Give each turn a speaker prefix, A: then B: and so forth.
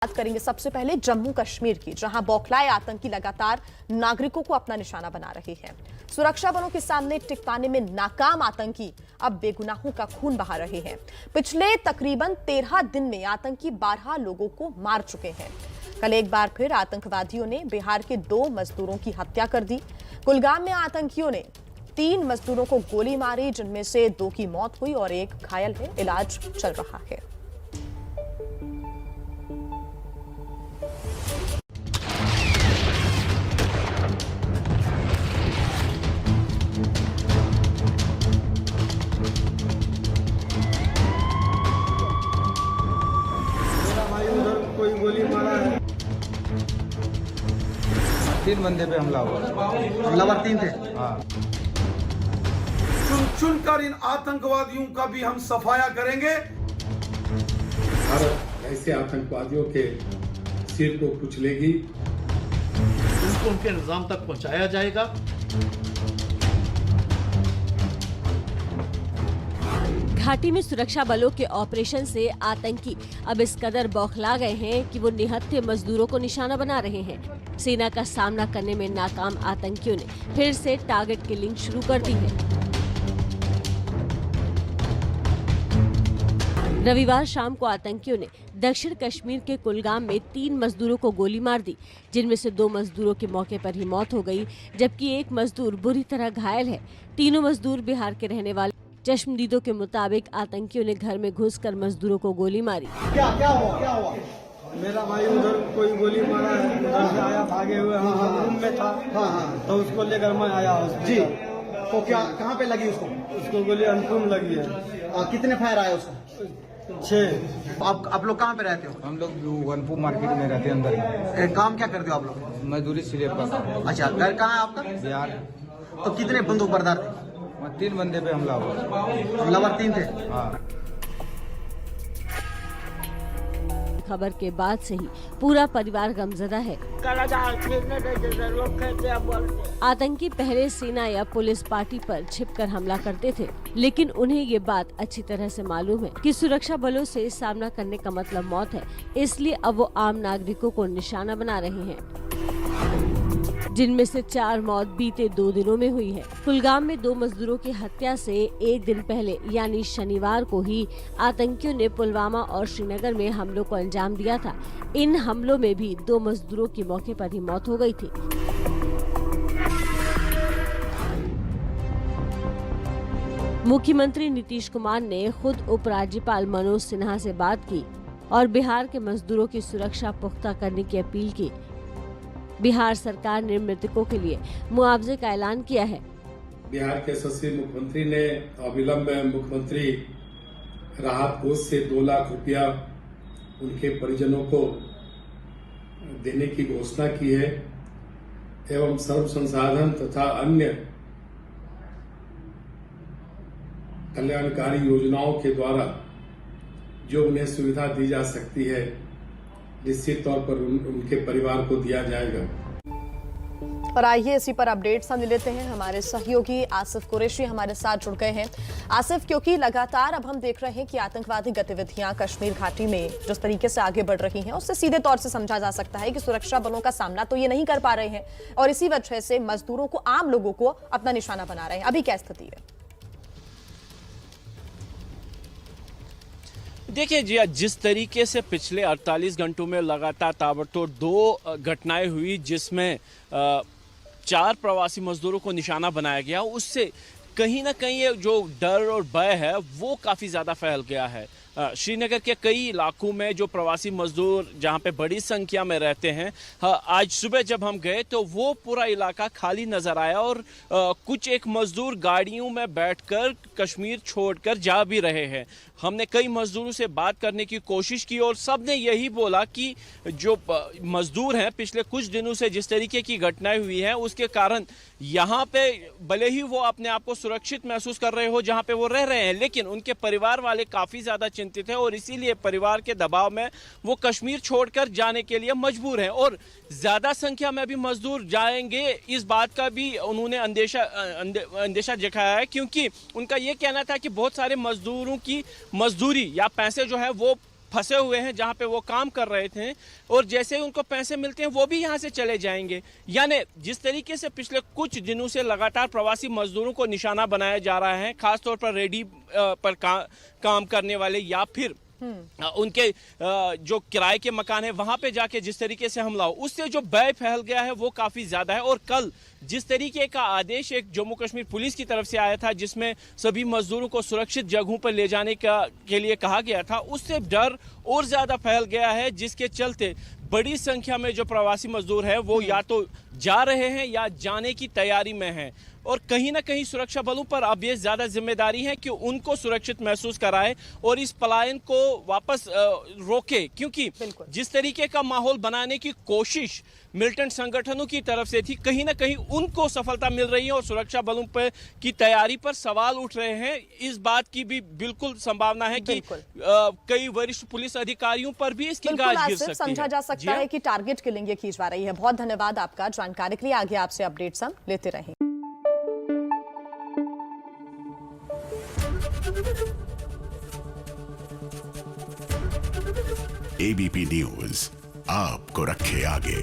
A: बात करेंगे सबसे पहले जम्मू कश्मीर की, जहां बौखलाए आतंकी लगातार नागरिकों को अपना निशाना बना रहे हैं। सुरक्षा बलों के सामने टिक पाने में नाकाम आतंकी अब बेगुनाहों का खून बहा रहे हैं। पिछले तकरीबन 13 दिन में आतंकी 12 लोगों को मार चुके हैं। कल एक बार फिर आतंकवादियों ने बिहार के 2 मजदूरों की हत्या कर दी। कुलगाम में आतंकियों ने 3 मजदूरों को गोली मारी, जिनमें से 2 की मौत हुई और 1 घायल है। इलाज चल रहा है।
B: कोई गोली मारा है।
C: 3 बंदे पे हमला हुआ।
B: हमलावर 3 थे।
C: हाँ।
D: चुन चुनकर इन आतंकवादियों का भी हम सफाया करेंगे।
E: भारत ऐसे आतंकवादियों के सिर को कुचलेगी।
F: उनको उनके निजाम तक पहुंचाया जाएगा।
G: घाटी में सुरक्षा बलों के ऑपरेशन से आतंकी अब इस कदर बौखला गए हैं कि वो निहत्थे मजदूरों को निशाना बना रहे हैं। सेना का सामना करने में नाकाम आतंकियों ने फिर से टारगेट किलिंग शुरू कर दी है। रविवार शाम को आतंकियों ने दक्षिण कश्मीर के कुलगाम में 3 मजदूरों को गोली मार दी, जिनमें से 2 मजदूरों की मौके पर ही मौत हो गई, जबकि 1 मजदूर बुरी तरह घायल है। तीनों मजदूर बिहार के रहने वाले। चश्मदीदों के मुताबिक आतंकियों ने घर में घुसकर मजदूरों को गोली मारी।
B: क्या हुआ? मेरा भाई उधर कोई गोली मारा है, उधर से आया भागे हुए। हम रूम में था। हाँ। तो उसको लेकर मैं आया जी। तो क्या कहाँ पे लगी उसको गोली अंतुम लगी है। कितने फायर आए उसको? 6। आप लोग कहाँ पे रहते हो?
C: हम लोग वनपुर मार्केट में रहते हैं अंदर।
B: काम क्या करते हो आप लोग?
C: मजदूरी स्लेब का काम।
B: अच्छा, घर कहाँ है आपका?
C: बिहार।
B: तो कितने बंदूक बरदार थे?
C: 3 बंदे पे हमला हुआ।
B: हमलावर 3 थे।
C: हाँ।
G: खबर के बाद से ही पूरा परिवार गमजदा है। आतंकी पहले सेना या पुलिस पार्टी पर छिपकर हमला करते थे, लेकिन उन्हें ये बात अच्छी तरह से मालूम है कि सुरक्षा बलों से सामना करने का मतलब मौत है। इसलिए अब वो आम नागरिकों को निशाना बना रहे हैं, जिनमें से 4 मौत बीते 2 दिनों में हुई है। कुलगाम में 2 मजदूरों की हत्या से 1 दिन पहले यानी शनिवार को ही आतंकियों ने पुलवामा और श्रीनगर में हमलों को अंजाम दिया था। इन हमलों में भी 2 मजदूरों की मौके पर ही मौत हो गई थी। मुख्यमंत्री नीतीश कुमार ने खुद उपराज्यपाल मनोज सिन्हा से बात की और बिहार के मजदूरों की सुरक्षा पुख्ता करने की अपील की। बिहार सरकार ने मृतकों के लिए मुआवजे का ऐलान किया है।
E: बिहार के यशस्वी मुख्यमंत्री ने अविलंब मुख्यमंत्री राहत कोष से 2 लाख रुपया उनके परिजनों को देने की घोषणा की है एवं सर्व संसाधन तथा अन्य कल्याणकारी योजनाओं के द्वारा जो उन्हें सुविधा दी जा सकती है, निश्चित तौर पर उनके परिवार को दिया जाएगा।
A: और आइए इसी पर अपडेट्स हम ले लेते हैं। हमारे सहयोगी आसिफ कुरैशी हमारे साथ जुड़ गए हैं। आसिफ, क्योंकि लगातार अब हम देख रहे हैं कि आतंकवादी गतिविधियां कश्मीर घाटी में जिस तरीके से आगे बढ़ रही हैं, उससे सीधे तौर से समझा जा सकता है कि सुरक्षा बलों का सामना तो ये नहीं कर पा रहे हैं और इसी वजह से मजदूरों को, आम लोगों को अपना निशाना बना रहे हैं। अभी क्या स्थिति है?
H: देखिए जी, जिस तरीके से पिछले 48 घंटों में लगातार ताबड़तोड़ 2 घटनाएं हुई, जिसमें 4 प्रवासी मजदूरों को निशाना बनाया गया, उससे कहीं ना कहीं ये जो डर और भय है वो काफ़ी ज़्यादा फैल गया है। श्रीनगर के कई इलाकों में जो प्रवासी मजदूर जहां पे बड़ी संख्या में रहते हैं, आज सुबह जब हम गए तो वो पूरा इलाका खाली नज़र आया और कुछ एक मजदूर गाड़ियों में बैठकर कश्मीर छोड़कर जा भी रहे हैं। हमने कई मजदूरों से बात करने की कोशिश की और सब ने यही बोला कि जो मजदूर हैं, पिछले कुछ दिनों से जिस तरीके की घटनाएं हुई हैं उसके कारण यहाँ पे भले ही वो अपने आप को सुरक्षित महसूस कर रहे हो जहाँ पे वो रह रहे हैं, लेकिन उनके परिवार वाले काफ़ी ज़्यादा चिंतित हैं और इसीलिए परिवार के दबाव में वो कश्मीर छोड़कर जाने के लिए मजबूर हैं और ज़्यादा संख्या में भी मजदूर जाएंगे, इस बात का भी उन्होंने अंदेशा जताया है, क्योंकि उनका ये कहना था कि बहुत सारे मजदूरों की मजदूरी या पैसे जो है वो फंसे हुए हैं जहां पे वो काम कर रहे थे, और जैसे ही उनको पैसे मिलते हैं वो भी यहां से चले जाएंगे। यानी जिस तरीके से पिछले कुछ दिनों से लगातार प्रवासी मजदूरों को निशाना बनाया जा रहा है, खासतौर पर रेडी पर काम करने वाले या फिर उनके जो किराए के मकान है वहां पे जाके जिस तरीके से हमला हो, उससे जो भय फैल गया है वो काफी ज्यादा है। और कल जिस तरीके का आदेश एक जम्मू कश्मीर पुलिस की तरफ से आया था, जिसमें सभी मजदूरों को सुरक्षित जगहों पर ले जाने के लिए कहा गया था, उससे डर और ज्यादा फैल गया है, जिसके चलते बड़ी संख्या में जो प्रवासी मजदूर है वो या तो जा रहे हैं या जाने की तैयारी में हैं। और कहीं ना कहीं सुरक्षा बलों पर अब ये ज्यादा जिम्मेदारी है कि उनको सुरक्षित महसूस कराए और इस पलायन को वापस रोके, क्योंकि जिस तरीके का माहौल बनाने की कोशिश मिलिटेंट संगठनों की तरफ से थी, कहीं ना कहीं उनको सफलता मिल रही है और सुरक्षा बलों पर की तैयारी पर सवाल उठ रहे हैं। इस बात की भी बिल्कुल संभावना है कि कई वरिष्ठ पुलिस अधिकारियों पर भी इसकी गाज गिर सकती है।
A: समझा जा सकता है कि टारगेट किलिंग ये खींचवा रही है। बहुत धन्यवाद आपका जानकारी के लिए। आगे आपसे अपडेट्स हम लेते रहेंगे।
I: एबीपी न्यूज आपको रखे आगे।